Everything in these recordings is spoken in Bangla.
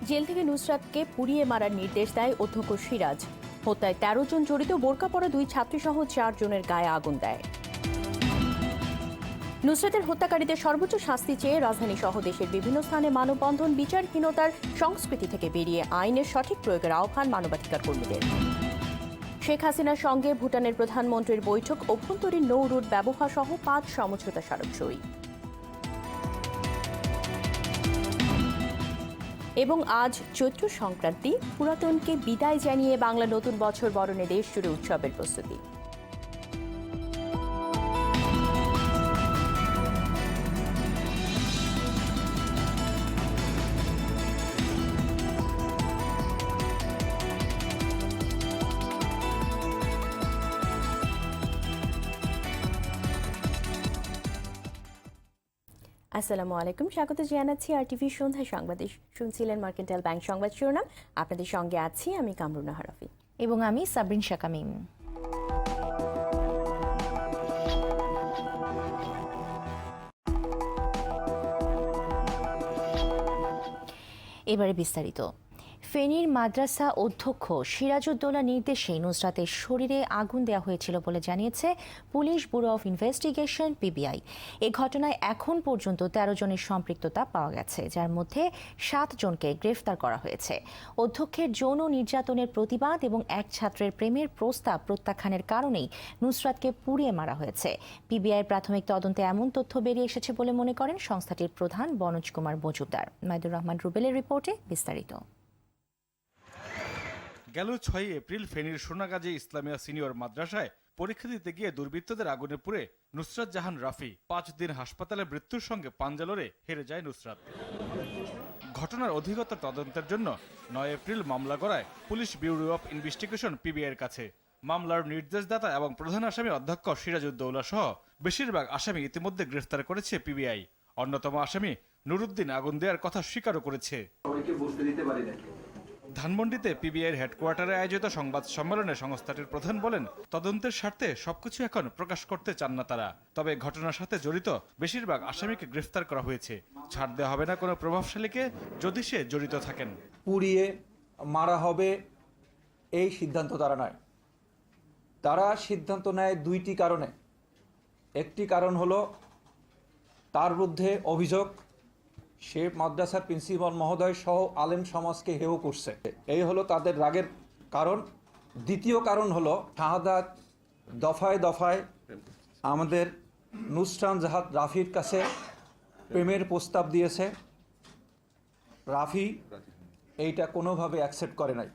জেল থেকে নুসরাতকে পুড়িয়ে মারার নির্দেশ দেয় অধ্যক্ষ সিরাজ। হত্যায় ১৩ জন জড়িত, বোরকা পরা ২ ছাত্রীসহ ৪ জনের গায়ে আগুন দেয়। নুসরাতের হত্যাকারীদের সর্বোচ্চ শাস্তি চেয়ে রাজধানী সহ দেশের বিভিন্ন স্থানে মানববন্ধন। বিচারহীনতার সংস্কৃতি থেকে বেরিয়ে আইনের সঠিক প্রয়োগের আহ্বান মানবাধিকার কর্মীদের। শেখ হাসিনার সঙ্গে ভুটানের প্রধানমন্ত্রীর বৈঠক, অভ্যন্তরীণ নৌ রুট ব্যবহার সহ ৫ সমঝোতা স্মারক সই। এবং আজ চৈত্র সংক্রান্তি, পুরাতনকে বিদায় জানিয়ে বাংলা নতুন বছর বরণে দেশ জুড়ে উৎসবের প্রস্তুতি। আসসালামু আলাইকুম, স্বাগত জানাচ্ছি RTV সন্ধ্যা সংবাদে। শুনছিলেন মার্কেন্টাইল ব্যাংক সংবাদ শিরোনাম। আপনাদের সঙ্গে আছি আমি কামরুনা হারাফি এবং আমি সাবরিন শাকামিম। এবারে বিস্তারিত। ফেনীর মাদ্রাসা অধ্যক্ষ সিরাজউদ্দৌলার নির্দেশে নুসরাতের শরীরে আগুন দেওয়া হয়েছিল বলে জানিয়েছে police bureau of investigation PBI। এ ঘটনায় এখন পর্যন্ত ১৩ জনের সম্পৃক্ততা পাওয়া গেছে, যার মধ্যে ৭ জনকে গ্রেফতার করা হয়েছে। অধ্যক্ষের যৌন নির্যাতনের প্রতিবাদ এবং এক ছাত্রের প্রেমের প্রস্তাব প্রত্যাখ্যানের কারণেই নুসরাতকে পুড়িয়ে মারা হয়েছে। PBIর প্রাথমিক তদন্তে এমন তথ্য বেরিয়ে এসেছে বলে মনে করেন সংস্থাটির প্রধান বনোজ কুমার মজুমদার। মাইদুর রহমান রুবেলের রিপোর্টে বিস্তারিত। গেল ৬ এপ্রিল ফেনীর সোনাগাজী ইসলামিয়া সিনিয়র মাদ্রাসায় পরীক্ষা দিতে গিয়ে দুর্বৃত্তদের আগুনে পুড়ে নুসরাত জাহান রাফি ৫ দিন হাসপাতালে মৃত্যুর সঙ্গে পাঞ্জা লড়ে হেরে যায় নুসরাত। ঘটনার অধিকতর তদন্তের জন্য ৯ এপ্রিল মামলা গড়ায় পুলিশ ব্যুরো অফ ইনভেস্টিগেশন PBIর কাছে। মামলার নির্দেশদাতা এবং প্রধান আসামি অধ্যক্ষ সিরাজউদ্দৌলা সহ বেশিরভাগ আসামি ইতিমধ্যে গ্রেফতার করেছে PBI। অন্যতম আসামি নুরুদ্দিন আগুন দেওয়ার কথা স্বীকারও করেছে। ধানমন্ডিতে PBIর হেডকোয়ার্টারে আয়োজিত সংবাদ সম্মেলনে সংস্থাটির প্রধান বলেন, তদন্তের স্বার্থে সবকিছু এখন প্রকাশ করতে চান না তারা। তবে ঘটনার সাথে জড়িত বেশিরভাগ আসামিকে গ্রেফতার করা হয়েছে। ছাড় দেওয়া হবে না কোনো প্রভাবশালীকে যদি সে জড়িত থাকেন। পুড়িয়ে মারা হবে এই সিদ্ধান্ত তারা নয়। তারা সিদ্ধান্ত নেয় ২টি কারণে। একটি কারণ হলো তার বিরুদ্ধে অভিযোগ সে মাদ্রাসার প্রিন্সিপাল মহোদয় সহ আলেম সমাজকে হেয় করছে, এই হলো তাদের রাগের কারণ। দ্বিতীয় কারণ হলো শাহাদাত দফায় দফায় আমাদের নুসরাত জাহান রাফির কাছে প্রেমের প্রস্তাব দিয়েছে, রাফি এইটা কোনোভাবে অ্যাকসেপ্ট করে নাই,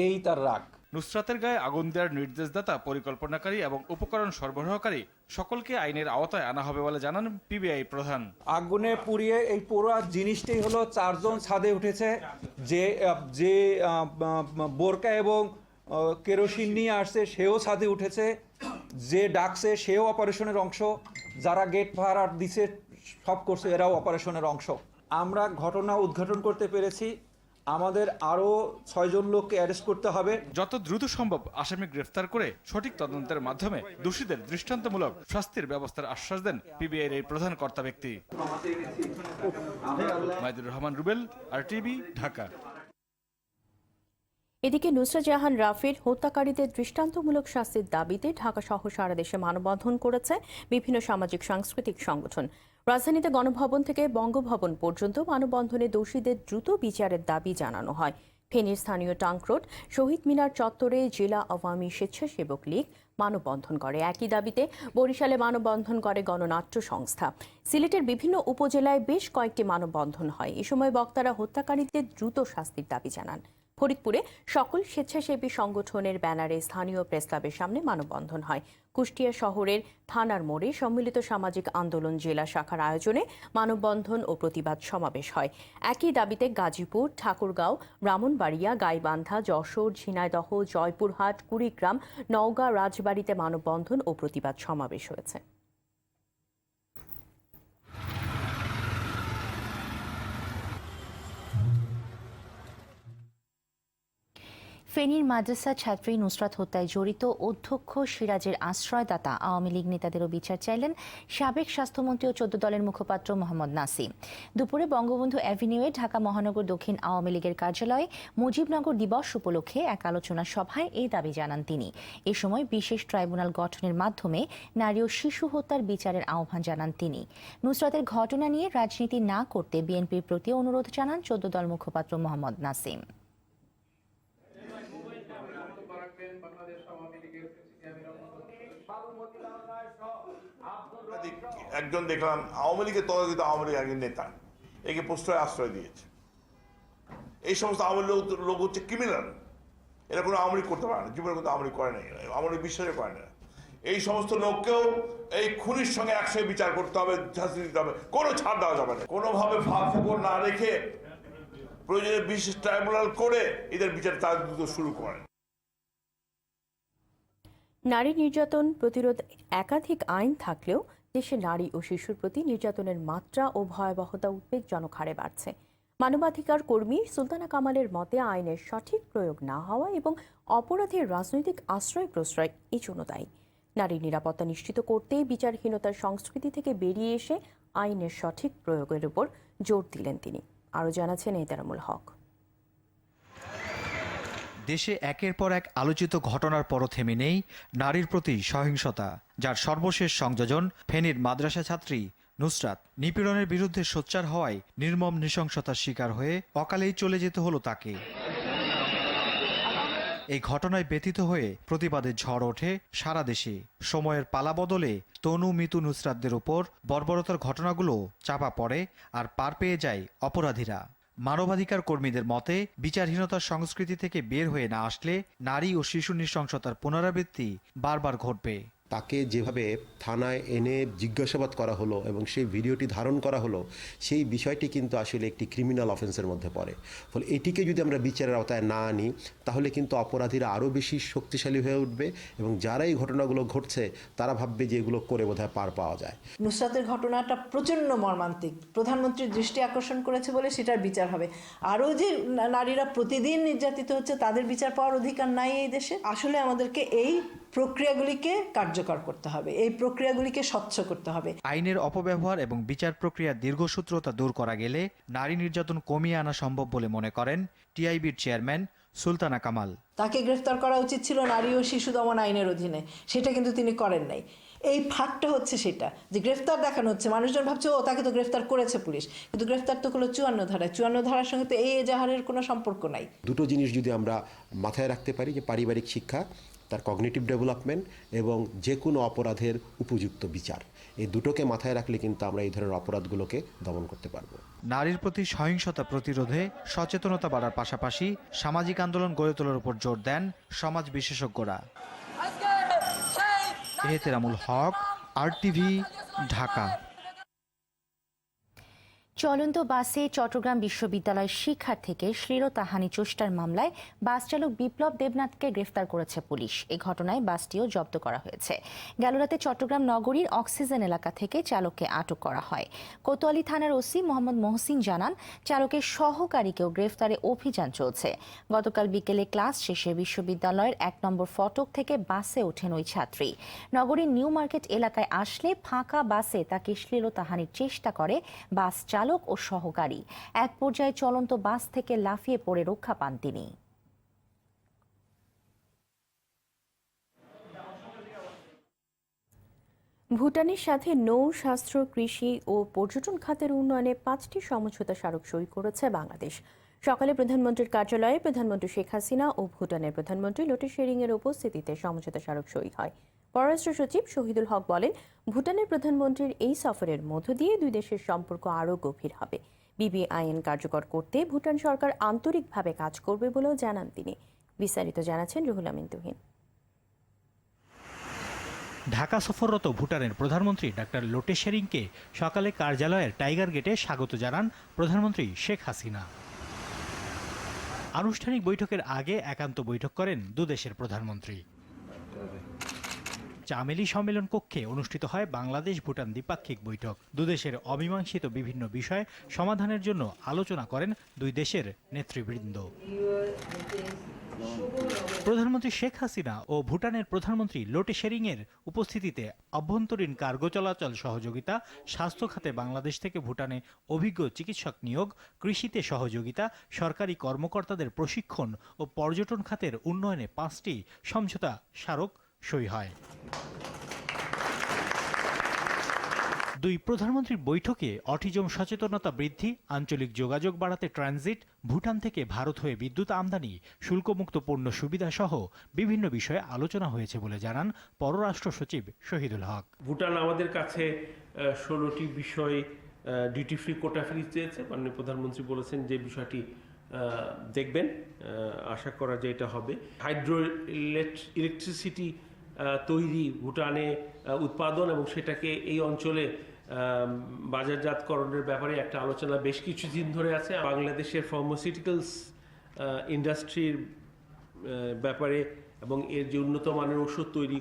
এই তার রাগ। নুসরাতের গায়ে আগুন দেওয়ার নির্দেশদাতা, পরিকল্পনাকারী এবং উপকরণ সরবরাহকারী সকলকে আইনের আওতায় আনা হবে বলে জানান PBI প্রধান। আগুনে পুড়িয়ে এই পুরো জিনিসটাই হলো ৪ জন ছাদে উঠেছে, যে যে বোরকা এবং কেরোসিন নিয়ে আসছে সেও ছাদে উঠেছে, যে ডাকছে সেও অপারেশনের অংশ, যারা গেট পাহারা দিছে সব করছে এরাও অপারেশনের অংশ। আমরা ঘটনা উদ্ঘাটন করতে পেরেছি, আমাদের আরো ৬ জন লোককে অ্যারেস্ট করতে হবে। যত দ্রুত সম্ভব আসামি গ্রেফতার করে সঠিক তদন্তের মাধ্যমে দোষীদের দৃষ্টান্তমূলক শাস্তির ব্যবস্থার আশ্বাস দেন PBIর এই প্রধান কর্তা ব্যক্তি। মাইদুর রহমান রুবেল, RTV, ঢাকা। এদিকে নুসরাত জাহান রাফির হত্যাকারীদের দৃষ্টান্তমূলক শাস্তির দাবিতে ঢাকা সহ সারা দেশে মানববন্ধন করেছে বিভিন্ন সামাজিক সাংস্কৃতিক সংগঠন। রাজধানীতে গণভবন থেকে বঙ্গভবন পর্যন্ত মানববন্ধনে দোষীদের দ্রুত বিচারের দাবি জানানো হয়। ফেনীর স্থানীয় ট্যাঙ্ক রোড শহীদ মিনার চত্বরে জেলা আওয়ামী স্বেচ্ছাসেবক লীগ মানববন্ধন করে। একই দাবিতে বরিশালে মানববন্ধন করে গণনাট্য সংস্থা। সিলেটের বিভিন্ন উপজেলায় বেশ কয়েকটি মানববন্ধন হয়। এ সময় বক্তারা হত্যাকারীদের দ্রুত শাস্তির দাবি জানান। ফরিদপুরে সকল স্বেচ্ছাসেবী সংগঠনের ব্যানারে স্থানীয় প্রেসক্লাবের সামনে মানববন্ধন হয়। কুষ্টিয়া শহরের থানার মোড়ে সম্মিলিত সামাজিক আন্দোলন জেলা শাখার আয়োজনে মানববন্ধন ও প্রতিবাদ সমাবেশ হয়। একই দাবিতে গাজীপুর, ঠাকুরগাঁও, ব্রাহ্মণবাড়িয়া, গাইবান্ধা, যশোর, ঝিনাইদহ, জয়পুরহাট, কুড়িগ্রাম, নওগাঁ, রাজবাড়ীতে মানববন্ধন ও প্রতিবাদ সমাবেশ হয়েছে। ফেনীর মাদ্রাসা ছাত্রী নুসরাত হত্যায় জড়িত অধ্যক্ষ সিরাজের আশ্রয়দাতা আওয়ামী লীগ নেতাদেরও বিচার চাইলেন সাবেক স্বাস্থ্যমন্ত্রী ও ১৪ দলের মুখপাত্র মোহাম্মদ নাসিম। দুপুরে বঙ্গবন্ধু অ্যাভিনিউয়ে ঢাকা মহানগর দক্ষিণ আওয়ামী লীগের কার্যালয়ে মুজিবনগর দিবস উপলক্ষে এক আলোচনা সভায় এই দাবি জানান তিনি। এ সময় বিশেষ ট্রাইব্যুনাল গঠনের মাধ্যমে নারী ও শিশু হত্যার বিচারের আহ্বান জানান তিনি। নুসরাতের ঘটনা নিয়ে রাজনীতি না করতে বিএনপির প্রতি অনুরোধ জানান ১৪ দল মুখপাত্র মোহাম্মদ নাসিম। একজন দেখলাম আওয়ামী লীগের তথাকথিত আওয়ামী লীগ একজন নেতা একে প্রশ্রয় আশ্রয় দিয়েছে। এই সমস্ত আওয়ামী লোক হচ্ছে ক্রিমিনাল, এরা কোনো আওয়ামী লীগ করতে পারে না, জীবনে কিন্তু আওয়ামী লীগ করে নাই, আওয়ামী লীগ বিশ্বাসই করে না। এই সমস্ত লোককেও এই খুনির সঙ্গে একসাথে বিচার করতে হবে, শাস্তি দিতে হবে, কোনো ছাড় দেওয়া যাবে না। কোনোভাবে ফাঁক ফোকর না রেখে প্রয়োজনে বিশেষ ট্রাইব্যুনাল করে এদের বিচার তার দ্রুত শুরু করেন। নারী নির্যাতন প্রতিরোধ একাধিক আইন থাকলেও দেশে নারী ও শিশুর প্রতি নির্যাতনের মাত্রা ও ভয়াবহতা উদ্বেগজনক হারে বাড়ছে। মানবাধিকার কর্মী সুলতানা কামালের মতে আইনের সঠিক প্রয়োগ না হওয়া এবং অপরাধের রাজনৈতিক আশ্রয় প্রশ্রয় এই জন্য দায়ী। নারীর নিরাপত্তা নিশ্চিত করতে বিচারহীনতার সংস্কৃতি থেকে বেরিয়ে এসে আইনের সঠিক প্রয়োগের উপর জোর দিলেন তিনি। আরও জানাচ্ছেন এহতেরামুল হক। দেশে একের পর এক আলোচিত ঘটনার পরও থেমে নেই নারীর প্রতি সহিংসতা, যার সর্বশেষ সংযোজন ফেনীর মাদ্রাসা ছাত্রী নুসরাত। নিপীড়নের বিরুদ্ধে সোচ্চার হওয়ায় নির্মম নৃশংসতার শিকার হয়ে অকালেই চলে যেতে হলো তাকে। এই ঘটনায় ব্যথিত হয়ে প্রতিবাদের ঝড় ওঠে সারা দেশে। সময়ের পালা বদলে তনু মিতু নুসরাতদের উপর বর্বরতার ঘটনাগুলো চাপা পড়ে আর পার পেয়ে যায় অপরাধীরা। মানবাধিকার কর্মীদের মতে বিচারহীনতার সংস্কৃতি থেকে বের হয়ে না আসলে নারী ও শিশু নৃশংসতার পুনরাবৃত্তি বারবার ঘটবে। তাকে যেভাবে থানায় এনে জিজ্ঞাসাবাদ করা হলো এবং সেই ভিডিওটি ধারণ করা হলো, সেই বিষয়টি কিন্তু আসলে একটি ক্রিমিনাল অফেন্সের মধ্যে পড়ে। ফলে এটিকে যদি আমরা বিচারের আওতায় না আনি তাহলে কিন্তু অপরাধীরা আরও বেশি শক্তিশালী হয়ে উঠবে এবং যারা এই ঘটনাগুলো ঘটছে তারা ভাববে যে এগুলো করে বোধহয় পার পাওয়া যায়। নুসরাতের ঘটনাটা প্রচণ্ড মর্মান্তিক, প্রধানমন্ত্রীর দৃষ্টি আকর্ষণ করেছে বলে সেটার বিচার হবে। আরও যে নারীরা প্রতিদিন নির্যাতিত হচ্ছে তাদের বিচার পাওয়ার অধিকার নাই এই দেশে। আসলে আমাদেরকে এই প্রক্রিয়াগুলিকে কার্যকর করতে হবে, এই প্রক্রিয়াগুলিকে স্বচ্ছ করতে হবে। আইনের অপব্যবহার এবং বিচার প্রক্রিয়ার দীর্ঘসূত্রতা দূর করা গেলে নারী নির্যাতন কমিয়ে আনা সম্ভব বলে মনে করেন টিআইবির চেয়ারম্যান সুলতানা কামাল। তাকে গ্রেফতার করা উচিত ছিল নারী ও শিশু দমন আইনের অধীনে, সেটা কিন্তু তিনি করেন নাই। এই ফাঁকটা হচ্ছে সেটা যে গ্রেফতার দেখানো হচ্ছে, মানুষজন ভাবছে ও তাকে তো গ্রেফতার করেছে পুলিশ, কিন্তু গ্রেফতার তো হলো 54 ধারায়। 54 ধারার সঙ্গে তো এই এজাহারের কোনো সম্পর্ক নাই। দুটো জিনিস যদি আমরা মাথায় রাখতে পারি, যে পারিবারিক শিক্ষা, তার কগনিটিভ ডেভেলপমেন্ট এবং যে কোনো অপরাধের উপযুক্ত বিচার, এই দুটোকে মাথায় রাখলে কিন্তু আমরা এই ধরনের অপরাধগুলোকে দমন করতে পারবো। নারীর প্রতি সহিংসতা প্রতিরোধে সচেতনতা বাড়ার পাশাপাশি সামাজিক আন্দোলন গড়ে তোলার উপর জোর দেন সমাজ বিশেষজ্ঞরা। এহতেরামুল হক, RTV, ঢাকা। চলন্ত বাসে চট্টগ্রাম বিশ্ববিদ্যালয়ের শিক্ষার্থীকে শ্লীলতাহানি চেষ্টার মামলায় বাস চালক বিপ্লব দেবনাথকে গ্রেফতার করেছে পুলিশ। এই ঘটনায় বাসটিও জব্দ করা হয়েছে। গেল রাতে চট্টগ্রাম নগরীর অক্সিজেন এলাকা থেকে চালককে আটক করা হয়। কোতোয়ালি থানার ওসি মোহাম্মদ মহসিন জানান, চালকের সহকারীকেও গ্রেফতারে অভিযান চলছে। গতকাল বিকেলে ক্লাস শেষে বিশ্ববিদ্যালয়ের 1 নম্বর ফটক থেকে বাসে ওঠেন ওই ছাত্রী। নগরীর নিউ মার্কেট এলাকায় আসলে ফাঁকা বাসে তাকে শ্লীলতাহানির চেষ্টা করে বাস চালক ও সহকারী। এক পর্যায়ে চলন্ত বাস থেকে লাফিয়ে পড়ে রক্ষা পান তিনি। ভুটানের সাথে নৌ, স্বাস্থ্য, কৃষি ও পর্যটন খাতের উন্নয়নে 5টি সমঝোতা স্মারক সই করেছে বাংলাদেশ। সকালে প্রধানমন্ত্রীর কার্যালয়ে প্রধানমন্ত্রী শেখ হাসিনা ও ভুটানের প্রধানমন্ত্রী লোটে শেরিং এর উপস্থিতিতে সমঝোতা স্মারক সই হয়। পররাষ্ট্র সচিব শহীদুল হক বলেন, ভুটানের প্রধানমন্ত্রীর এই সফরের মধ্য দিয়ে দুই দেশের সম্পর্ক আরও গভীর হবে। BBIN কার্যকর করতে ভুটান সরকার আন্তরিকভাবে কাজ করবে বলেও জানান তিনি। বিস্তারিত জানাচ্ছেন রুহুল আমিন তুহিন। ঢাকা সফররত ভুটানের প্রধানমন্ত্রী ডাক্তার লোটে শেরিংকে সকালে কার্যালয়ের টাইগার গেটে স্বাগত জানান প্রধানমন্ত্রী শেখ হাসিনা। আনুষ্ঠানিক বৈঠকের আগে একান্ত বৈঠক করেন দুদেশের প্রধানমন্ত্রী। চামেলি সম্মেলন কক্ষে অনুষ্ঠিত হয় বাংলাদেশ ভুটান দ্বিপাক্ষিক বৈঠক। দুদেশের অমীমাংসিত বিভিন্ন বিষয় সমাধানের জন্য আলোচনা করেন দুই দেশের নেতৃবৃন্দ। প্রধানমন্ত্রী শেখ হাসিনা ও ভুটানের প্রধানমন্ত্রী লোটে শেরিংয়ের উপস্থিতিতে অভ্যন্তরীণ কার্গো চলাচল সহযোগিতা, স্বাস্থ্য খাতে বাংলাদেশ থেকে ভুটানে অভিজ্ঞ চিকিৎসক নিয়োগ, কৃষিতে সহযোগিতা, সরকারি কর্মকর্তাদের প্রশিক্ষণ ও পর্যটন খাতের উন্নয়নে 5টি সমঝোতা স্মারক সই হয়। দুই প্রধানমন্ত্রীর বৈঠকে অটিজম সচেতনতা বৃদ্ধি, আঞ্চলিক যোগাযোগ বাড়াতে ট্রানজিট, ভুটান থেকে ভারত হয়ে বিদ্যুৎ আমদানি, শুল্কমুক্ত পণ্য সুবিধা সহ বিভিন্ন বিষয়ে আলোচনা হয়েছে বলে জানান পররাষ্ট্র সচিব শহীদুল হক। ভুটান আমাদের কাছে 16টি বিষয় ডিউটি ফ্রি কোটা ফ্রি চেয়েছে। মাননীয় প্রধানমন্ত্রী বলেছেন যে বিষয়টি দেখবেন, আশা করা যে এটা হবে। হাইড্রো ইলেকট্রিসিটি তৈরি, ভুটানে উৎপাদন এবং সেটাকে এই অঞ্চলে বাজারজাতকরণের ব্যাপারে একটা আলোচনা বেশ কিছুদিন ধরে আছে। বাংলাদেশের ফার্মাসিউটিক্যালস ইন্ডাস্ট্রির ব্যাপারে এবং এর যে উন্নত মানের ওষুধ তৈরি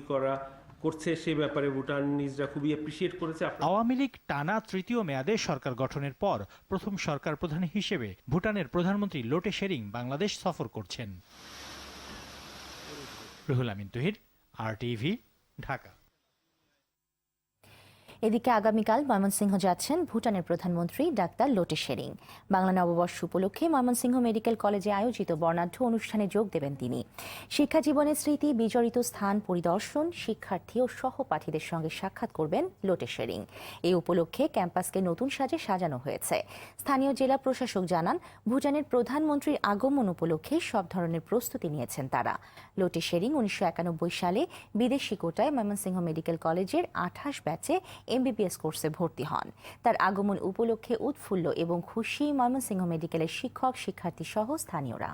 করছে সে ব্যাপারে ভুটানিজরা খুবই অ্যাপ্রিসিয়েট করেছে। আওয়ামী লীগ টানা তৃতীয় মেয়াদে সরকার গঠনের পর প্রথম সরকার প্রধান হিসেবে ভুটানের প্রধানমন্ত্রী লোটে শেরিং বাংলাদেশ সফর করছেন। রুহুল আমিন তুহির, RTV, ঢাকা। এদিকে আগামীকাল ময়মনসিংহ যাচ্ছেন ভুটানের প্রধানমন্ত্রী ডাক্তার লোটে শেরিং। বাংলা নববর্ষ উপলক্ষে ময়মনসিংহ মেডিকেল কলেজে আয়োজিত বর্ণাঢ্য অনুষ্ঠানে যোগ দেবেন তিনি। শিক্ষা জীবনের স্মৃতি বিজড়িত স্থান পরিদর্শন, শিক্ষার্থী ও সহপাঠীদের সঙ্গে সাক্ষাৎ করবেন লোটে শেরিং। এই উপলক্ষে ক্যাম্পাসকে নতুন সাজে সাজানো হয়েছে। স্থানীয় জেলা প্রশাসক জানান, ভুটানের প্রধানমন্ত্রীর আগমন উপলক্ষে সব ধরনের প্রস্তুতি নিয়েছেন তারা। লোটে শেরিং 1991 সালে বিদেশি কোটায় ময়মনসিংহ মেডিকেল কলেজের 28 ব্যাচে MBBS কোর্সে ভর্তি হন। তার আগমন উপলক্ষে উৎফুল্ল এবং খুশি ময়মনসিংহ মেডিকেলের শিক্ষক, শিক্ষার্থী সহ স্থানীয়রা।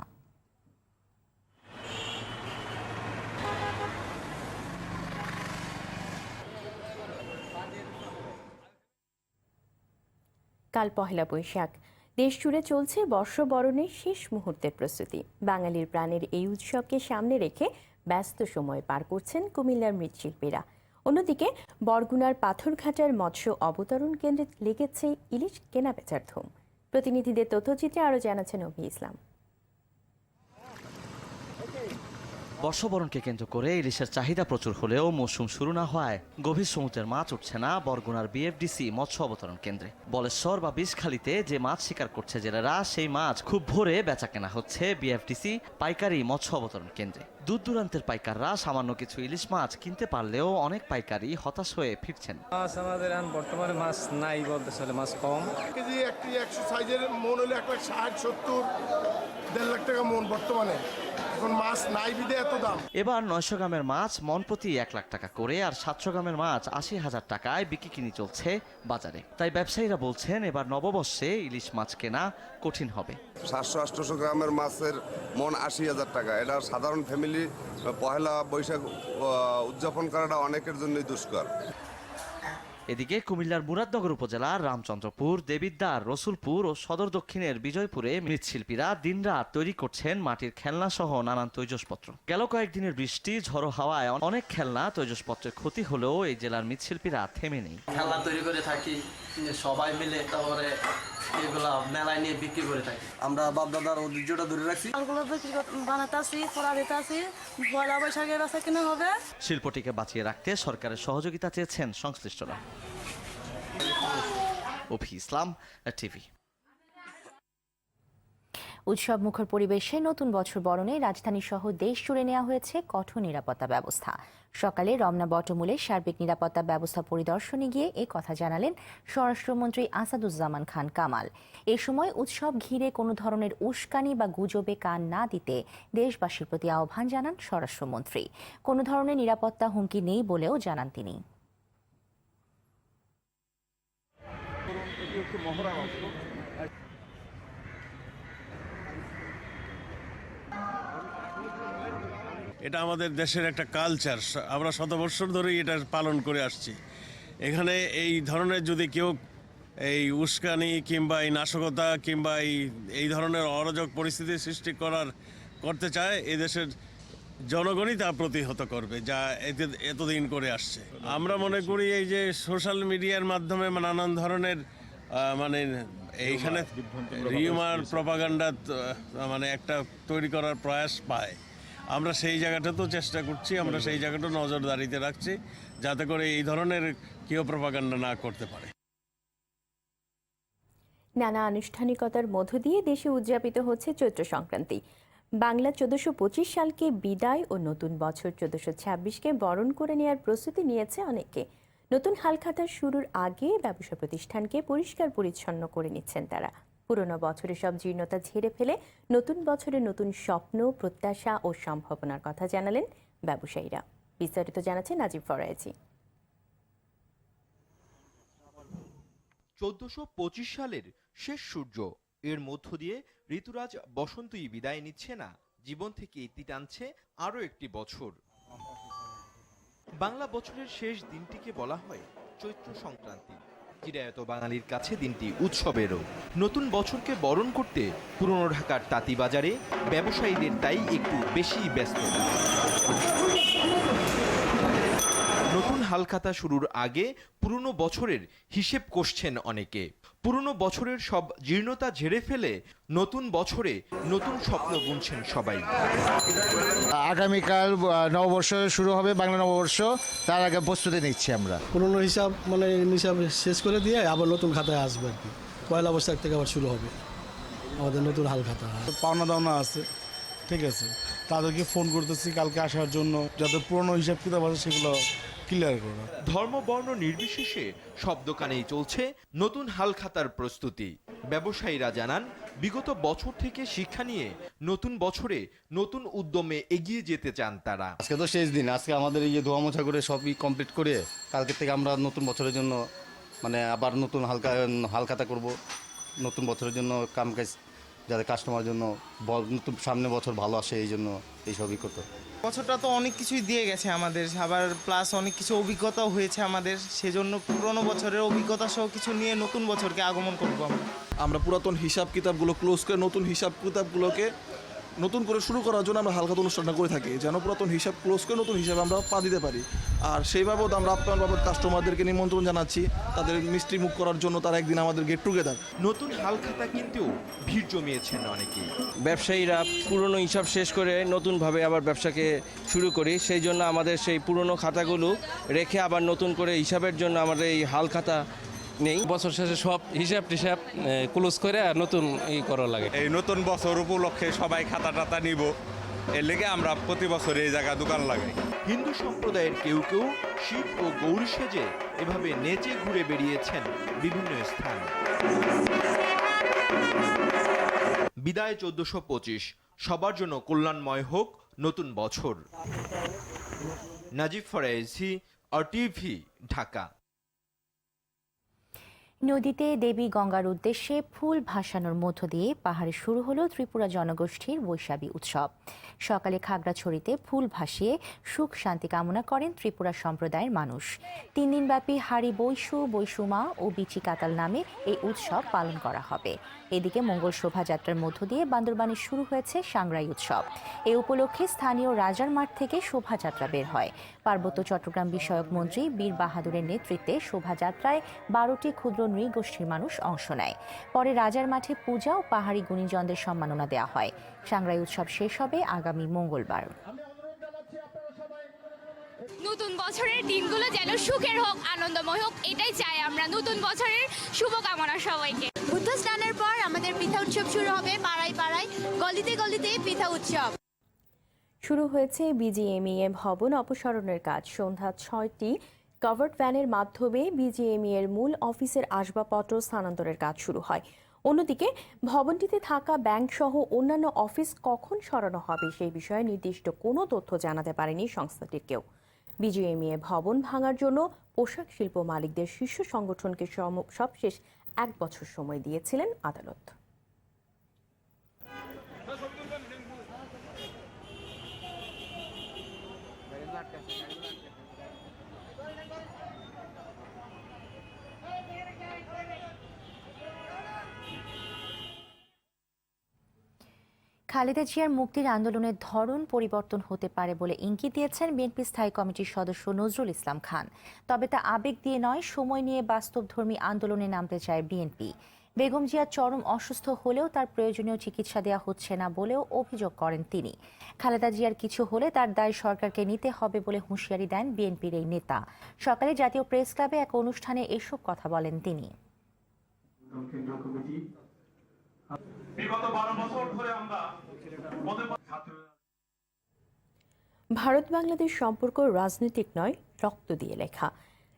কাল পহেলা বৈশাখ, দেশ জুড়ে চলছে বর্ষবরণের শেষ মুহূর্তের প্রস্তুতি। বাঙালির প্রাণের এই উৎসবকে সামনে রেখে ব্যস্ত সময় পার করছেন কুমিল্লার মৃৎশিল্পীরা। অন্যদিকে বরগুনার পাথরঘাটার মৎস্য অবতরণ কেন্দ্রে লেগেছে ইলিশ কেনাবেচার ধুম। প্রতিনিধিদের তথ্যচিত্রে আরও জানাচ্ছেন অভি ইসলাম। বর্ষবরণকে কেন্দ্র করে ইলিশের চাহিদা প্রচুর হলেও মৌসুম শুরু না হওয়ায় গভীর সমুদ্রের মাছ উঠছে না বরগুনার BFDC মৎস্য অবতরণ কেন্দ্রে। বলেশ্বর বা বিষখালীতে যে মাছ শিকার করছে জেলেরা, সেই মাছ খুব ভোরে বেচা কেনা হচ্ছে BFDC পাইকারি মৎস্য অবতরণ কেন্দ্রে। দূর দূরান্তের পাইকাররা সামান্য কিছু ইলিশ মাছ কিনতে পারলেও অনেক পাইকারি হতাশ হয়ে ফিরছেন। মাছ আমাদের বর্তমানে মাছ নাই বলতে চলে, মাছ কম। কেজি একটি 100 সাইজের মন হলে 1,60,70, 1.5 লাখ টাকা মন বর্তমানে। এখন মাছ নাই বিদে এত দাম। এবার 900 গ্রামের মাছ মন প্রতি 1 লাখ টাকা করে আর 700 গ্রামের মাছ 80,000 টাকায় বিক্রি কিনি চলছে বাজারে। তাই ব্যবসায়ীরা বলছেন এবার নববর্ষে ইলিশ মাছ কেনা কঠিন হবে। 700-800 গ্রামের মাছের মন 80,000 টাকা। এটা সাধারণ ফ্যামিলি পহেলা বৈশাখ উদযাপন করাটা অনেকের জন্যই দুষ্কর। এদিকে কুমিল্লার মুরাদনগর উপজেলার রামচন্দ্রপুর, দেবিদ্বার, রসুলপুর ও সদর দক্ষিণের বিজয়পুরে মৃৎশিল্পীরা দিনরাত তৈরি করছেন মাটির খেলনা সহ নানান তৈজসপত্র। গেল কয়েকদিনের বৃষ্টি, ঝড়ো হাওয়ায় অনেক খেলনা তৈজসপত্রের ক্ষতি হলেও এই জেলার মৃৎশিল্পীরা থেমে নেই। খেলনা তৈরি করে থাকি সবাই মিলে, তারপরে এগুলা মেলায় নিয়ে বিক্রি করে থাকি। আমরা বাপ দাদার ঐতিহ্যটা ধরে রাখছি। শিল্পটিকে বাঁচিয়ে রাখতে সরকারের সহযোগিতা চেয়েছেন সংশ্লিষ্টরা। অভি ইসলাম, TV। উৎসব মুখর পরিবেশে নতুন বছর বরণে রাজধানী সহ দেশ জুড়ে নেওয়া হয়েছে কঠোর নিরাপত্তা ব্যবস্থা। সকালে রমনা বটমূলে সার্বিক নিরাপত্তা ব্যবস্থা পরিদর্শনে গিয়ে এ কথা জানালেন স্বরাষ্ট্রমন্ত্রী আসাদুজ্জামান খান কামাল। এ সময় উৎসব ঘিরে কোনো ধরনের উস্কানি বা গুজবে কান না দিতে দেশবাসীর প্রতি আহ্বান জানান স্বরাষ্ট্রমন্ত্রী। কোনো ধরনের নিরাপত্তা হুমকি নেই বলেও জানান তিনি। এটা আমাদের দেশের একটা কালচার, আমরা শত বছর ধরেই এটা পালন করে আসছি। এখানে এই ধরনের যদি কেউ এই উস্কানি কিংবা এই নাশকতা কিংবা এই ধরনের অরাজক পরিস্থিতি সৃষ্টি করতে চায়, এই দেশের জনগণই তা প্রতিহত করবে, যা এতদিন করে আসছে। আমরা মনে করি এই যে সোশ্যাল মিডিয়ার মাধ্যমে নানান ধরনের মানে এইখানে রিউমার প্রপাগান্ডা মানে একটা তৈরি করার প্রয়াস পায়, আমরা সেই জায়গাটা তো চেষ্টা করছি, আমরা সেই জায়গাটা নজরদারিতে রাখছি যাতে করে এই ধরনের কেউ প্রপাগান্ডা না করতে পারে। নানা আনুষ্ঠানিকতার মধ্য দিয়ে দেশে উদযাপিত হচ্ছে চৈত্র সংক্রান্তি। বাংলা 1425 সালকে বিদায় ও নতুন বছর 1426কে বরণ করে নেওয়ার প্রস্তুতি নিয়েছে অনেকে। নতুন হালখাতা শুরুর আগে ব্যবসা প্রতিষ্ঠানকে পরিষ্কার পরিচ্ছন্ন করে নিচ্ছেন তারা। পুরনো বছরের সব জীর্ণতা ঝেড়ে ফেলে নতুন বছরে নতুন স্বপ্ন, প্রত্যাশা ও সম্ভাবনার কথা জানালেন ব্যবসায়ীরা। বিস্তারিত জানাচ্ছেন নাজিব ফরায়েজি। 1425 সালের শেষ সূর্য, এর মধ্য দিয়ে ঋতুরাজ বসন্তই বিদায় নিচ্ছে না, জীবন থেকে ইতি টানছে আরও একটি বছর। বাংলা বছরের শেষ দিনটিকে বলা হয় চৈত্র সংক্রান্তি। চিরায়ত বাঙালির কাছে দিনটি উৎসবেরও। নতুন বছরকে বরণ করতে পুরনো ঢাকার তাঁতিবাজারে ব্যবসায়ীদের তাই একটু বেশি ব্যস্ত। নতুন হালখাতা শুরুর আগে পুরনো বছরের হিসেব কষছেন অনেকে। পুরনো বছরের সব জীর্ণতা ঝেড়ে ফেলে নতুন বছরে নতুন স্বপ্ন বুনছেন সবাই। আগামীকাল নববর্ষ শুরু হবে, বাংলা নববর্ষ, তার আগে প্রস্তুতি নিচ্ছি আমরা। পুরনো হিসাব হিসাব শেষ করে দিয়ে আবার নতুন খাতায় আসবে আর কি। পয়লা বৈশাখ থেকে আবার শুরু হবে আমাদের নতুন হাল খাতা। পাওনা দাওনা আছে, ঠিক আছে, তাদেরকে ফোন করতেছি কালকে আসার জন্য, যাতে পুরনো হিসাব কিতাব আছে সেগুলো ক্লিয়ার করা। ধর্ম বর্ণ নির্বিশেষে সব দোকানেই চলছে নতুন হালখাতার প্রস্তুতি। ব্যবসায়ীরা জানান, বিগত বছর থেকে শিক্ষা নিয়ে নতুন বছরে নতুন উদ্যমে এগিয়ে যেতে চান তারা। আজকে তো শেষ দিন, আজকে আমাদের এই যে ধোয়া মোছা করে সবই কমপ্লিট করে কালকে থেকে আমরা নতুন বছরের জন্য আবার নতুন হালখাতা করব। নতুন বছরের জন্য কাম কাজ যাতে কাস্টমারের জন্য নতুন সামনে বছর ভালো আসে, এই জন্য এইসবই করতে। বছরটা তো অনেক কিছুই দিয়ে গেছে আমাদের, আবার প্লাস অনেক কিছু অভিজ্ঞতাও হয়েছে আমাদের, সেজন্য পুরনো বছরের অভিজ্ঞতা সহ কিছু নিয়ে নতুন বছরকে আগমন করব আমরা পুরাতন হিসাব কিতাবগুলো ক্লোজ করে নতুন হিসাব কিতাবগুলোকে নতুন করে শুরু করার জন্য আমরা হালখাতা অনুষ্ঠানটা করে থাকি, যেন পুরাতন হিসাব ক্লোজ করে নতুন হিসাবে আমরা পা দিতে পারি। আর সেই বাবদ আমরা আপ্যায়ন বাবদ কাস্টমারদেরকে নিমন্ত্রণ জানাচ্ছি তাদের মিষ্টি মুখ করার জন্য, তারা একদিন আমাদের গেট টুগেদার। নতুন হালখাতা কিনতেও ভিড় জমিয়েছেন অনেকেই। ব্যবসায়ীরা পুরনো হিসাব শেষ করে নতুনভাবে আবার ব্যবসাকে শুরু করি, সেই জন্য আমাদের সেই পুরনো খাতাগুলো রেখে আবার নতুন করে হিসাবের জন্য আমাদের এই হালখাতা নেই। বছর শেষে সব হিসাব টিসাব ক্লোজ করে নতুন করা লাগে। এই নতুন বছর উপলক্ষে সবাই খাতা টাতা নিব, এর লেগে আমরা প্রতি বছর এই জায়গায় দোকান লাগাই। হিন্দু সম্প্রদায়ের কেউ কেউ শিব ও গৌরী সেজে এভাবে নেচে ঘুরে বেরিয়েছেন বিভিন্ন স্থান। বিদায় 1425, সবার জন্য কল্যাণময় হোক নতুন বছর। নাজিব ফরায়েজি, RTV, ঢাকা। নদীতে দেবী গঙ্গার উদ্দেশ্যে ফুল ভাসানোর মধ্য দিয়ে পাহাড়ে শুরু হলো ত্রিপুরা জনগোষ্ঠীর বৈশাখী উৎসব। সকালে খাগড়াছড়িতে ফুল ভাসিয়ে সুখ শান্তি কামনা করেন ত্রিপুরা সম্প্রদায়ের মানুষ। 3 দিনব্যাপী হাড়ি বৈশু, বৈশুমা ও বিচি কাতাল নামে এই উৎসব পালন করা হবে। এদিকে মঙ্গল শোভাযাত্রার মধ্য দিয়ে বান্দরবানে শুরু হয়েছে সাংরাই উৎসব। এ উপলক্ষে স্থানীয় রাজার মাঠ থেকে শোভাযাত্রা বের হয়। পার্বত্য চট্টগ্রাম বিষয়ক মন্ত্রী বীর বাহাদুরের নেতৃত্বে শোভাযাত্রায় 12টি ক্ষুদ্র নৃগোষ্ঠীর মানুষ অংশ নেয়। পরে রাজার মাঠে পূজা ও পাহাড়ি গুণীজনদের সম্মাননা দেওয়া হয়। সাংরাই উৎসব শেষ হবে আগামী মঙ্গলবার। নতুন বছরের দিনগুলো যেন সুখের হোক, আনন্দময় হোক, এটাই চাই আমরা। নতুন বছরের শুভকামনা সবাইকে। বুদ্ধ স্নানের পর আমাদের পিঠা উৎসব শুরু হবে পাড়ায় পাড়ায়, গলিতে গলিতে পিঠা উৎসব শুরু হয়েছে। বিজিএমইএ ভবন অপসারণের কাজ। সন্ধ্যা 6টি কভার্ড ভ্যানের মাধ্যমে বিজিএমইএ এর মূল অফিসের আসবাবপত্র স্থানান্তরের কাজ শুরু হয়। অন্যদিকে ভবনটিতে থাকা ব্যাংক সহ অন্যান্য অফিস কখন সরানো হবে সেই বিষয়ে নির্দিষ্ট কোনো তথ্য জানাতে পারেনি সংস্থাটির কেউ। বিজিএমইএ ভবন ভাঙার জন্য পোশাক শিল্প মালিকদের শীর্ষ সংগঠনকে সবশেষ 1 বছর সময় দিয়েছিলেন আদালত। খালেদা জিয়ার মুক্তির আন্দোলনের ধরন পরিবর্তন হতে পারে বলে ইঙ্গিত দিয়েছেন বিএনপি স্থায়ী কমিটির সদস্য নজরুল ইসলাম খান। তবে তা আবেগ দিয়ে নয়, সময় নিয়ে বাস্তবধর্মী আন্দোলনে নামতে চায় বিএনপি। বেগম জিয়া চরম অসুস্থ হলেও তার প্রয়োজনীয় চিকিৎসা দেওয়া হচ্ছে না বলেও অভিযোগ করেন তিনি। খালেদা জিয়ার কিছু হলে তার দায় সরকারকে নিতে হবে বলে হুঁশিয়ারি দেন বিএনপির এই নেতা। সকালে জাতীয় প্রেস ক্লাবে এক অনুষ্ঠানে এসব কথা বলেন তিনি। ভারত বাংলাদেশ সম্পর্ক রাজনৈতিক নয়, রক্ত দিয়ে লেখা।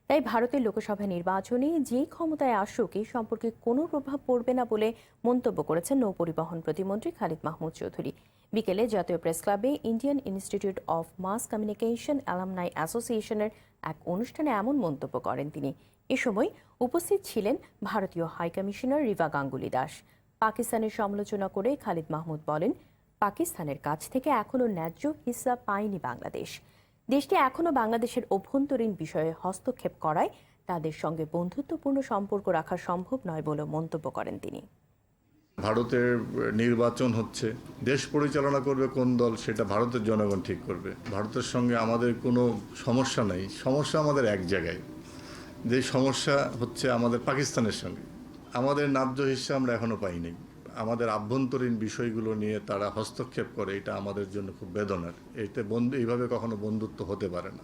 তাই ভারতের লোকসভা নির্বাচনে যে ক্ষমতায় আসুক এই সম্পর্কে কোনো প্রভাব পড়বে না বলে মন্তব্য করেছেন নৌপরিবহন প্রতিমন্ত্রী খালিদ মাহমুদ চৌধুরী। বিকেলে জাতীয় প্রেস ক্লাবে Indian Institute of Mass Communication alumni অ্যাসোসিয়েশনের এক অনুষ্ঠানে এমন মন্তব্য করেন তিনি। এ সময় উপস্থিত ছিলেন ভারতীয় হাইকমিশনার রিভা গাঙ্গুলি দাস। পাকিস্তানের সমালোচনা করে খালিদ মাহমুদ বলেন, পাকিস্তানের কাছ থেকে এখনও ন্যায্য হিস্সা পায়নি বাংলাদেশ। দেশটি এখনও বাংলাদেশের অভ্যন্তরীণ বিষয়ে হস্তক্ষেপ করায় তাদের সঙ্গে বন্ধুত্বপূর্ণ সম্পর্ক রাখা সম্ভব নয় বলে মন্তব্য করেন তিনি। ভারতের নির্বাচন হচ্ছে, দেশ পরিচালনা করবে কোন দল সেটা ভারতের জনগণ ঠিক করবে। ভারতের সঙ্গে আমাদের কোনো সমস্যা নেই, সমস্যা আমাদের এক জায়গায়। যে সমস্যা হচ্ছে আমাদের পাকিস্তানের সঙ্গে, আমাদের ন্যায্য হিস্সা আমরা এখনো পাইনি। আমাদের আভ্যন্তরীণ বিষয়গুলো নিয়ে তারা হস্তক্ষেপ করে, এটা আমাদের জন্য খুব বেদনার। এইভাবে কখনো বন্ধুত্ব হতে পারে না।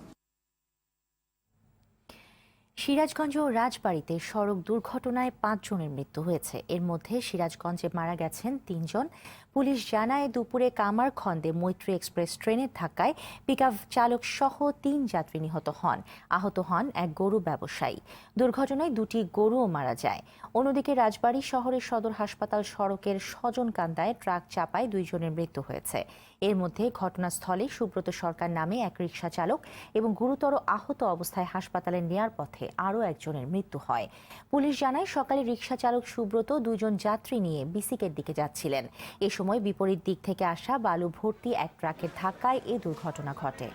সিরাজগঞ্জ ও রাজবাড়ীতে সড়ক দুর্ঘটনায় 5 জনের মৃত্যু হয়েছে। এর মধ্যে সিরাজগঞ্জে মারা গেছেন 3 জন। পুলিশ জানায়, দুপুরে কামারখন্দে মৈত্রী এক্সপ্রেস ট্রেনের ধাক্কায় পিকআপ চালক সহ 3 যাত্রী নিহত হন। আহত হন এক গরু ব্যবসায়ী। দুর্ঘটনায় 2টি গরুও মারা যায়। অন্যদিকে রাজবাড়ী শহরের সদর হাসপাতাল সড়কের সজনকান্দায় ট্রাক চাপায় 2 জনের মৃত্যু হয়েছে। এর মধ্যে ঘটনাস্থলে সুব্রত সরকার নামে এক রিকশা চালক এবং গুরুতর আহত অবস্থায় হাসপাতালে নেয়ার পথে আরও একজনের মৃত্যু হয়। পুলিশ জানায়, সকালে রিকশা চালক সুব্রত 2 জন যাত্রী নিয়ে বিসিকের দিকে যাচ্ছিলেন। এ সময় বিপরীত দিক থেকে আসা বালু ভর্তি এক ট্রাকের ধাক্কায় এই দুর্ঘটনা ঘটে।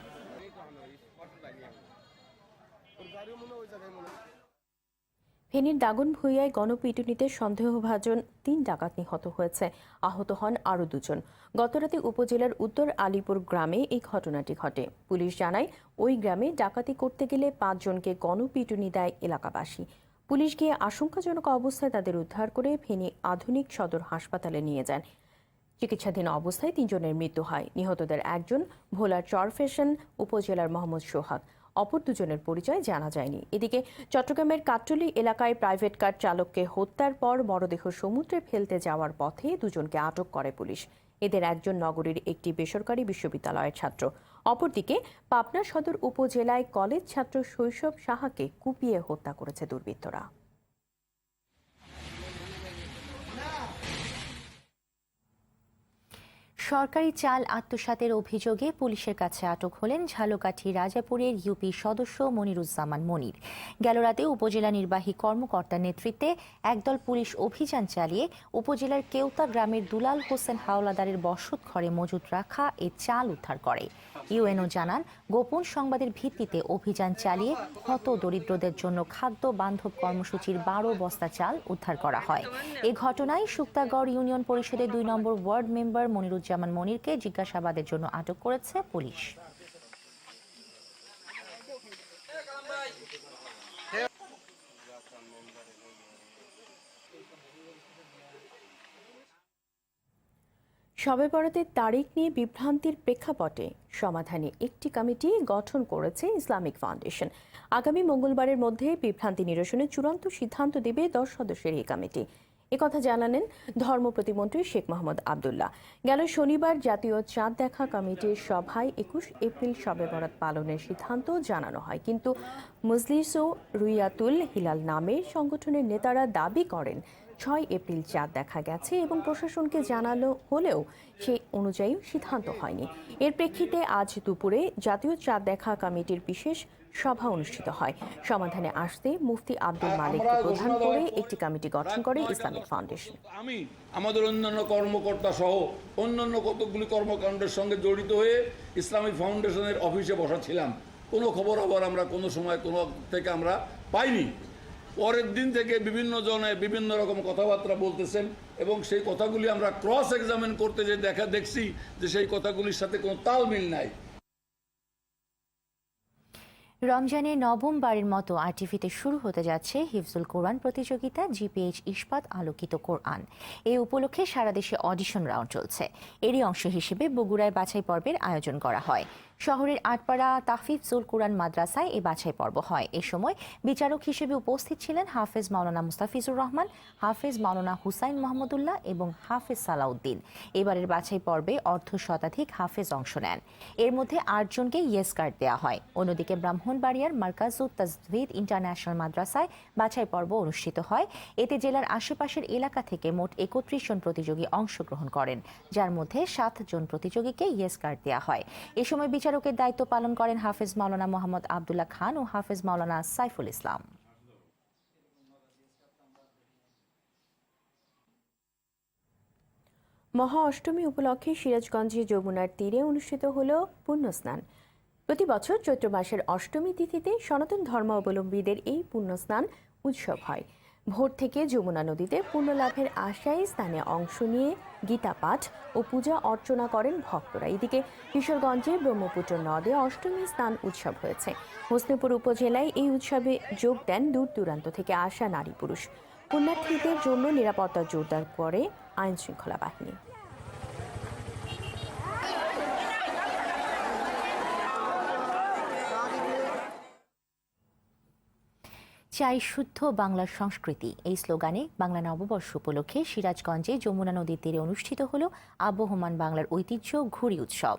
ফেনীর দাগনভূঞায় গণপিটুনিতে সন্দেহভাজন 3 ডাকাত নিহত হয়েছে। আহত হন আরও 2 জন। গতরাতে উপজেলার উত্তর আলীপুর গ্রামে এই ঘটনাটি ঘটে। পুলিশ জানায়, ওই গ্রামে ডাকাতি করতে গেলে 5 জনকে গণপিটুনি দেয় এলাকাবাসী। পুলিশ গিয়ে আশঙ্কাজনক অবস্থায় তাদের উদ্ধার করে ফেনী আধুনিক সদর হাসপাতালে নিয়ে যান। চিকিৎসাধীন অবস্থায় 3 জনের মৃত্যু হয়। নিহতদের একজন ভোলার চরফেশন উপজেলার মোহাম্মদ সোহাগ, অপর 2 জনের পরিচয় জানা যায়নি। এদিকে চট্টগ্রামের কাট্টলী এলাকায় প্রাইভেট কার চালককে হত্যার পর মরদেহ সমুদ্রে ফেলতে যাওয়ার পথে 2 জনকে আটক করে পুলিশ। এদের একজন নগরীর একটি বেসরকারি বিশ্ববিদ্যালয়ের ছাত্র। অপরদিকে পাবনা সদর উপজেলায় কলেজ ছাত্র শৈশব সাহাকে কুপিয়ে হত্যা করেছে দুর্বৃত্তরা। সরকারি চাল আত্মসাতের অভিযোগে পুলিশের কাছে আটক হলেন ঝালকাঠি রাজাপুরের ইউপি সদস্য মনিরুজ্জামান মনির। গেল রাতে উপজেলা নির্বাহী কর্মকর্তার নেতৃত্বে একদল পুলিশ অভিযান চালিয়ে উপজেলার কেউতা গ্রামের দুলাল হোসেন হাওলাদারের বসত ঘরে মজুত রাখা এ চাল উদ্ধার করে। ইউএনও জানান, গোপন সংবাদের ভিত্তিতে অভিযান চালিয়ে হত দরিদ্রদের জন্য খাদ্য বান্ধব কর্মসূচির 12 বস্তা চাল উদ্ধার করা হয়। এ ঘটনায় শুক্তাগড় ইউনিয়ন পরিষদের 2 নম্বর ওয়ার্ড মেম্বার মনিরুজ্জামান মনিরকে জিজ্ঞাসাবাদের জন্য আটক করেছে পুলিশ। শবে বরাতের তারিখ নিয়ে বিভ্রান্তির প্রেক্ষাপটে সমাধানে একটি কমিটি গঠন করেছে ইসলামিক ফাউন্ডেশন। আগামী মঙ্গলবারের মধ্যে বিভ্রান্তি নিরসনে চূড়ান্ত সিদ্ধান্ত দেবে 10 সদস্যের এই কমিটি। একথা জানালেন ধর্ম প্রতিমন্ত্রী শেখ মোহাম্মদ আবদুল্লাহ। গেল শনিবার জাতীয় চাঁদ দেখা কমিটির সভায় 21 এপ্রিল শবে বরাত পালনের সিদ্ধান্ত জানানো হয়, কিন্তু মজলিস ও রুইয়াতুল হিলাল নামের সংগঠনের নেতারা দাবি করেন 6 এপ্রিল চাঁদ দেখা গেছে এবং প্রশাসনকে জানানো হলেও সেই অনুযায়ী সিদ্ধান্ত হয়নি। এর প্রেক্ষিতে আজ দুপুরে জাতীয় চাঁদ দেখা কমিটির বিশেষ সভা অনুষ্ঠিত হয়। সমাধানে আসতে মুফতি আব্দুল মালিককে প্রধান করে একটি কমিটি গঠন করে ইসলামিক ফাউন্ডেশন। আমি আমাদের অন্যান্য কর্মকর্তা সহ অন্যান্য কতগুলি কর্মকাণ্ডের সঙ্গে জড়িত হয়ে ইসলামিক ফাউন্ডেশনের অফিসে বসা ছিলাম। কোনো খবর আবার আমরা কোনো সময় কোনো থেকে আমরা পাইনি। পরের দিন থেকে বিভিন্ন জনে বিভিন্ন রকম কথাবার্তা বলতেছেন এবং সেই কথাগুলি আমরা ক্রস এক্সামিন করতে যে দেখছি যে সেই কথাগুলির সাথে কোনো তালমিল নাই। রমজানে নবমবারের মতো আরটিভিতে শুরু হতে যাচ্ছে হিফজুল কোরআন প্রতিযোগিতা জিপিএইচ ইস্পাত আলোকিত কোরআন। এই উপলক্ষে সারা দেশে অডিশন রাউন্ড চলছে। এরই অংশ হিসেবে বগুড়ায় বাছাই পর্বের আয়োজন করা হয়। শহরের আটপাড়া তাহফিজুল কোরআন মাদ্রাসায় এই বাছাই পর্ব হয়। এ সময় বিচারক হিসেবে উপস্থিত ছিলেন হাফেজ মাওলানা মুস্তাফিজুর রহমান, হাফেজ মাওলানা হুসাইন মাহমুদুল্লাহ এবং হাফেজ সালাউদ্দিন। এবারের বাছাই পর্বে অর্ধশতাধিক হাফেজ অংশ নেন। এর মধ্যে ৮ জনকে ইয়েস কার্ড দেওয়া হয়। অন্যদিকে ব্রাহ্মণবাড়িয়ার মার্কাজুত তাজভিদ ইন্টারন্যাশনাল মাদ্রাসায় বাছাই পর্ব অনুষ্ঠিত হয়। এতে জেলার আশেপাশের এলাকা থেকে মোট ৩১ জন প্রতিযোগী অংশগ্রহণ করেন, যার মধ্যে ৭ জন প্রতিযোগীকে ইয়েস কার্ড দেওয়া হয়। এ সময় বিচারকের দায়িত্ব পালন করেন হাফেজ মাওলানা মোহাম্মদ আবদুল্লাহ খান ও হাফেজ মাওলানা সাইফুল ইসলাম। মহা অষ্টমী উপলক্ষে সিরাজগঞ্জে যমুনার তীরে অনুষ্ঠিত হল পুণ্যস্নান। প্রতি বছর চৈত্র মাসের অষ্টমী তিথিতে সনাতন ধর্মাবলম্বীদের এই পুণ্যস্নান উৎসব হয়। ভোর থেকে যমুনা নদীতে পুণ্য লাভের আশায় স্নানে অংশ নিয়ে গীতা পাঠ ও পূজা অর্চনা করেন ভক্তরা। এদিকে কিশোরগঞ্জে ব্রহ্মপুত্র নদে অষ্টমী স্নান উৎসব হয়েছে। হোসনেপুর উপজেলায় এই উৎসবে যোগ দেন দূর দূরান্ত থেকে আসা নারী পুরুষ। পুণ্যার্থীদের জন্য নিরাপত্তা জোরদার করে আইন শৃঙ্খলা বাহিনী। চাই শুদ্ধ বাংলার সংস্কৃতি, এই স্লোগানে বাংলা নববর্ষ উপলক্ষে সিরাজগঞ্জে যমুনা নদীর তীরে অনুষ্ঠিত হল আবহমান বাংলার ঐতিহ্য ঘুড়ি উৎসব।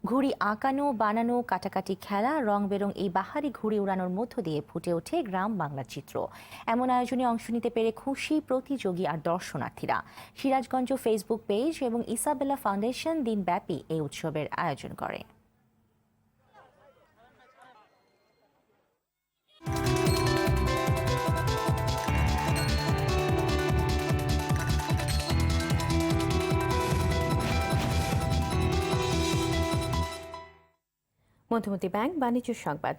ঘুড়ি আঁকানো, বানানো, কাটাকাটি খেলা, রং বেরং এই বাহারি ঘুড়ি উড়ানোর মধ্য দিয়ে ফুটে ওঠে গ্রাম বাংলার চিত্র। এমন আয়োজনে অংশ নিতে পেরে খুশি প্রতিযোগী আর দর্শনার্থীরা। সিরাজগঞ্জ ফেসবুক পেজ এবং ইসাবেলা ফাউন্ডেশন দিনব্যাপী এই উৎসবের আয়োজন করে। মধুমতি ব্যাংক বাণিজ্য সংবাদ।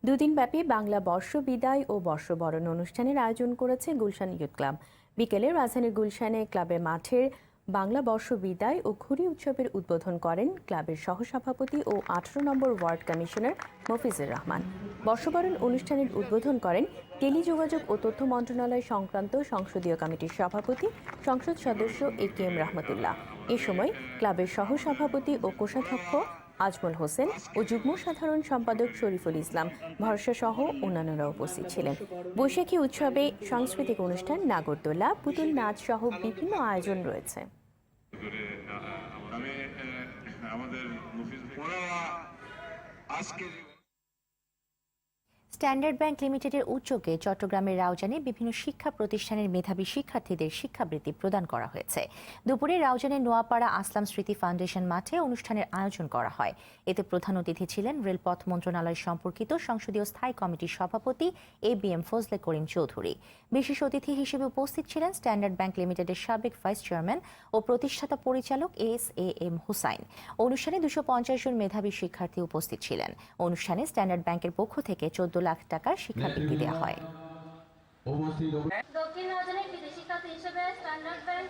দুদিনব্যাপী বাংলা বর্ষ বিদায় ও বর্ষবরণ অনুষ্ঠানের আয়োজন করেছে গুলশান ইয়ুথ ক্লাব। বিকেলে রাজধানীর গুলশানে ক্লাবের মাঠের বাংলা বর্ষ বিদায় ও ঘুড়ি উৎসবের উদ্বোধন করেন ক্লাবের সহসভাপতি ও ১৮ নম্বর ওয়ার্ড কমিশনার মফিজুর রহমান। বর্ষবরণ অনুষ্ঠানের উদ্বোধন করেন টেলিযোগাযোগ ও তথ্য মন্ত্রণালয় সংক্রান্ত সংসদীয় কমিটির সভাপতি সংসদ সদস্য এ.কে.এম. রহমতুল্লাহ। এ সময় ক্লাবের সহসভাপতি ও কোষাধ্যক্ষ আজমল হোসেন ও যুগ্ম সাধারণ সম্পাদক শরীফুল ইসলাম ভরসা সহ অন্যান্যরা উপস্থিত ছিলেন। বৈশাখী উৎসবে সাংস্কৃতিক অনুষ্ঠান, নাগরদোলা, পুতুল নাচ সহ বিভিন্ন আয়োজন রয়েছে। স্ট্যান্ডার্ড ব্যাংক লিমিটেডের উদ্যোগে চট্টগ্রামের রাউজানে বিভিন্ন শিক্ষা প্রতিষ্ঠানের মেধাবী শিক্ষার্থীদের শিক্ষাবৃত্তি প্রদান করা হয়েছে। দুপুরে রাউজানের নোয়াপাড়া আসলাম স্মৃতি ফাউন্ডেশন মাঠে অনুষ্ঠানের আয়োজন করা হয়। এতে প্রধান অতিথি ছিলেন রেলপথ মন্ত্রণালয় সম্পর্কিত সংসদীয় স্থায়ী কমিটির সভাপতি এ.বি.এম. ফজলে করিম চৌধুরী। বিশেষ অতিথি হিসেবে উপস্থিত ছিলেন স্ট্যান্ডার্ড ব্যাংক লিমিটেডের সাবেক ভাইস চেয়ারম্যান ও প্রতিষ্ঠাতা পরিচালক এস.এ.এম. হুসাইন। অনুষ্ঠানে 250 জন মেধাবী শিক্ষার্থী উপস্থিত ছিলেন। অনুষ্ঠানে স্ট্যান্ডার্ড ব্যাংকের পক্ষ থেকে 14 লাখ টাকার শিক্ষাবৃত্তি দেওয়া হয়। দক্ষিণ রাজধানীর বিদেশি খাত হিসেবে standard bank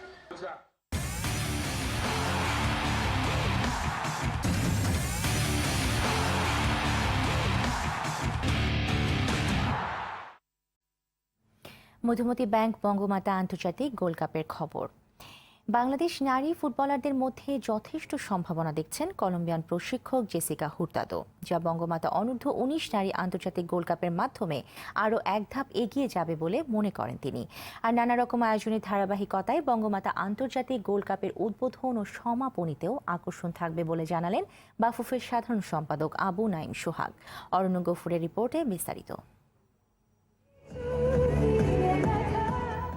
Madhumati bank Bangamata আন্তর্জাতিক গোল্ড কাপের খবর। বাংলাদেশ নারী ফুটবলারদের মধ্যে যথেষ্ট সম্ভাবনা দেখছেন কলম্বিয়ান প্রশিক্ষক জেসিকা হুর্তাদো, যা বঙ্গমাতা অনূর্ধ্ব 19 নারী আন্তর্জাতিক গোল্ড কাপের মাধ্যমে আরও এক ধাপ এগিয়ে যাবে বলে মনে করেন তিনি। আর নানা রকম আয়োজনের ধারাবাহিকতায় বঙ্গমাতা আন্তর্জাতিক গোল্ড কাপের উদ্বোধন ও সমাপনীতেও আকর্ষণ থাকবে বলে জানালেন বাফুফের সাধারণ সম্পাদক আবু নাইম সোহাগ। অরণ্য গফুরের রিপোর্টে বিস্তারিত।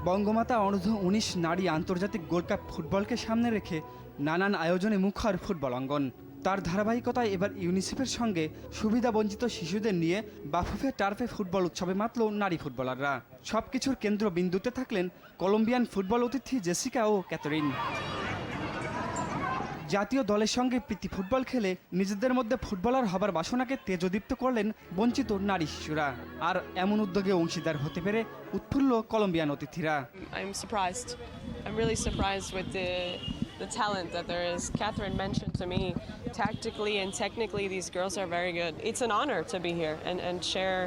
বঙ্গমাতা অনূর্ধ্ব 19 নারী আন্তর্জাতিক গোল্ড কাপ ফুটবলকে সামনে রেখে নানান আয়োজনে মুখর ফুটবল অঙ্গন। তার ধারাবাহিকতায় এবার ইউনিসেফের সঙ্গে সুবিধাবঞ্চিত শিশুদের নিয়ে বাফুফে টার্ফে ফুটবল উৎসবে মাতল নারী ফুটবলাররা। সবকিছুর কেন্দ্রবিন্দুতে থাকলেন কলম্বিয়ান ফুটবল অতিথি জেসিকা ও ক্যাথরিন। জাতীয় দলের সঙ্গে প্রীতি ফুটবল খেলে নিজেদের মধ্যে ফুটবলার হবার বাসনাকে তেজদীপ্ত করলেন বঞ্চিত নারী শিশুরা। আর এমন উদ্যোগে অংশীদার হতে পেরে উৎফুল্ল কলম্বিয়ান অতিথিরা। I'm really surprised with the talent that there is. Catherine mentioned to me, tactically and technically, these girls are very good. It's an honor to be here and share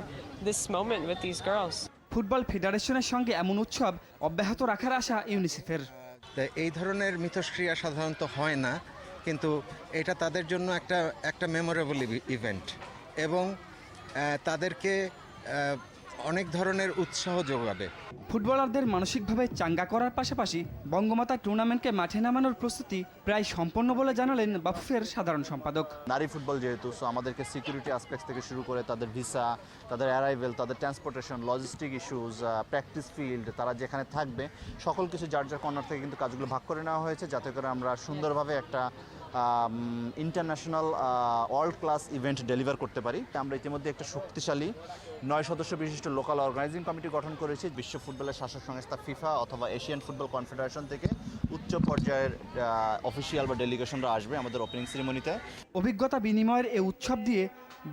this moment with these girls. Football ফেডারেশনের সঙ্গে এমন উৎসব অব্যাহত রাখার আশা ইউনিসেফের। এই ধরনের মিথস্ক্রিয়া সাধারণত হয় না, কিন্তু এটা তাদের জন্য একটা মেমোরেবল ইভেন্ট এবং তাদেরকে অনেক ধরনের উৎসাহ যোগাবে। ফুটবলারদের মানসিকভাবে চাঙ্গা করার পাশাপাশি বঙ্গমাতা টুর্নামেন্টকে মাঠে নামানোর প্রস্তুতি প্রায় সম্পন্ন বলে জানালেন বাফুফের সাধারণ সম্পাদক। নারী ফুটবল যেহেতু, সো আমাদেরকে সিকিউরিটি অ্যাসপেক্টস থেকে শুরু করে তাদের ভিসা, তাদের অ্যারাইভেল, তাদের transportation, logistic issues, practice field, তারা যেখানে থাকবে সকল কিছু যার কর্নার থেকে কিন্তু কাজগুলো ভাগ করে নেওয়া হয়েছে, যাতে করে আমরা সুন্দরভাবে একটা international world class event deliver করতে পারি। আমরা ইতিমধ্যে একটা শক্তিশালী 9 সদস্য বিশিষ্ট লোকাল অর্গানাইজিং কমিটি গঠন করেছি। বিশ্ব ফুটবলের শাসক সংস্থা ফিফা অথবা এশিয়ান ফুটবল কনফেডারেশন থেকে উচ্চ পর্যায়ের অফিসিয়াল বা ডেলিগেশনরা আসবে আমাদের ওপেনিং সেরিমনিতে। অভিজ্ঞতা বিনিময়ের এই উৎসব দিয়ে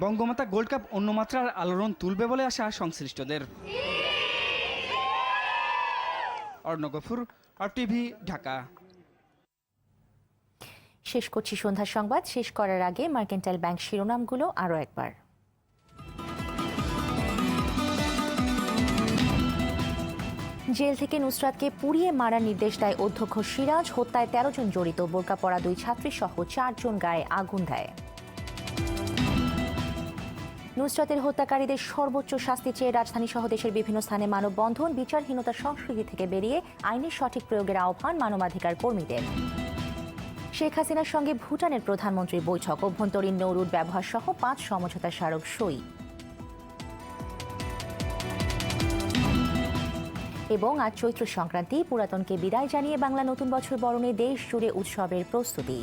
বঙ্গমাতা গোল্ড কাপ অন্য মাত্রার আলোড়ন তুলবে বলে আশা সংশ্লিষ্টদের। অর্ণব গফুর, RTV, ঢাকা। শেষ করছি সন্ধ্যার সংবাদ। শেষ করার আগে মার্কেন্টাইল ব্যাংক শিরোনামগুলো আরও একবার। জেল থেকে নুসরাতকে পুড়িয়ে মারার নির্দেশ দেয় অধ্যক্ষ সিরাজ। হত্যায় 13 জন জড়িত। বোরকা পরা 2 ছাত্রী সহ 4 জন গায়ে আগুন দেয়। নুসরাতের হত্যাকারীদের সর্বোচ্চ শাস্তি চেয়ে রাজধানী সহ দেশের বিভিন্ন স্থানে মানববন্ধন। বিচারহীনতার সংস্কৃতি থেকে বেরিয়ে আইনের সঠিক প্রয়োগের আহ্বান মানবাধিকার কর্মীদের। শেখ হাসিনার সঙ্গে ভুটানের প্রধানমন্ত্রীর বৈঠক। অভ্যন্তরীণ নৌরুট ব্যবহার সহ 5 সমঝোতা স্মারক সই। এবং আজ চৈত্র সংক্রান্তি। পুরাতনকে বিদায় জানিয়ে বাংলা নতুন বছর বরণে দেশ জুড়ে উৎসবের প্রস্তুতি।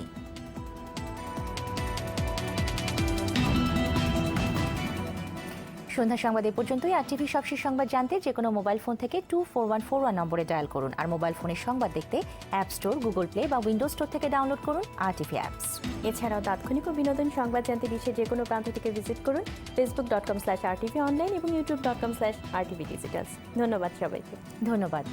সন্ধ্যা সংবাদ এ পর্যন্তই। RTV সবশেষ সংবাদ জানতে যে কোনো মোবাইল ফোন থেকে 24141 নম্বরে ডায়াল করুন। আর মোবাইল ফোনের সংবাদ দেখতে অ্যাপ স্টোর, গুগল প্লে বা উইন্ডোজ স্টোর থেকে ডাউনলোড করুন RTV অ্যাপস। এছাড়াও তাৎক্ষণিক ও বিনোদন সংবাদ জানতে বিশ্বের যে কোনো প্রান্ত থেকে ভিজিট করুন facebook.com/RTV অনলাইন এবং youtube.com/RTV ডিজিটালস। ধন্যবাদ সবাইকে। ধন্যবাদ।